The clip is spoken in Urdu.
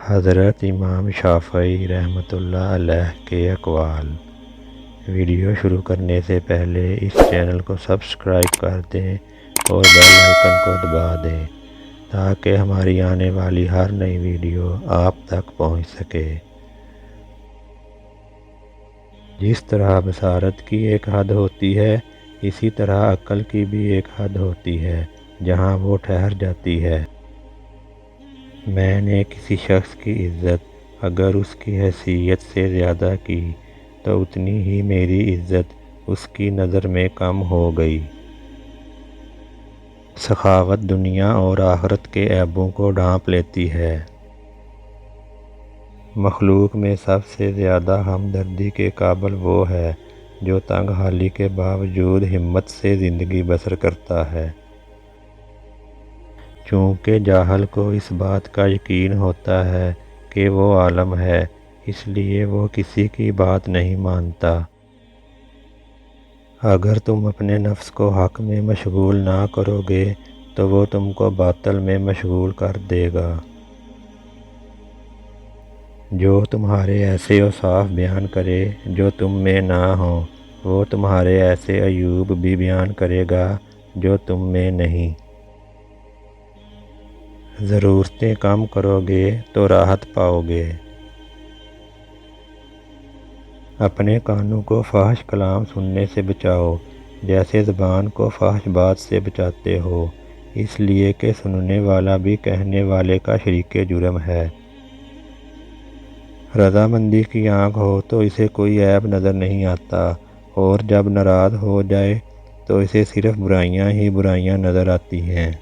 حضرت امام شافعی رحمۃ اللہ علیہ کے اقوال۔ ویڈیو شروع کرنے سے پہلے اس چینل کو سبسکرائب کر دیں اور بیل آئیکن کو دبا دیں تاکہ ہماری آنے والی ہر نئی ویڈیو آپ تک پہنچ سکے۔ جس طرح بصارت کی ایک حد ہوتی ہے، اسی طرح عقل کی بھی ایک حد ہوتی ہے جہاں وہ ٹھہر جاتی ہے۔ میں نے کسی شخص کی عزت اگر اس کی حیثیت سے زیادہ کی تو اتنی ہی میری عزت اس کی نظر میں کم ہو گئی۔ سخاوت دنیا اور آخرت کے عیبوں کو ڈھانپ لیتی ہے۔ مخلوق میں سب سے زیادہ ہمدردی کے قابل وہ ہے جو تنگ حالی کے باوجود ہمت سے زندگی بسر کرتا ہے۔ چونکہ جاہل کو اس بات کا یقین ہوتا ہے کہ وہ عالم ہے، اس لیے وہ کسی کی بات نہیں مانتا۔ اگر تم اپنے نفس کو حق میں مشغول نہ کرو گے تو وہ تم کو باطل میں مشغول کر دے گا۔ جو تمہارے ایسے اوصاف بیان کرے جو تم میں نہ ہوں، وہ تمہارے ایسے عیوب بھی بیان کرے گا جو تم میں نہیں۔ ضرورتیں کم کرو گے تو راحت پاؤ گے۔ اپنے کانوں کو فحش کلام سننے سے بچاؤ جیسے زبان کو فحش بات سے بچاتے ہو، اس لیے کہ سننے والا بھی کہنے والے کا شریک جرم ہے۔ رضامندی کی آنکھ ہو تو اسے کوئی عیب نظر نہیں آتا، اور جب ناراض ہو جائے تو اسے صرف برائیاں ہی برائیاں نظر آتی ہیں۔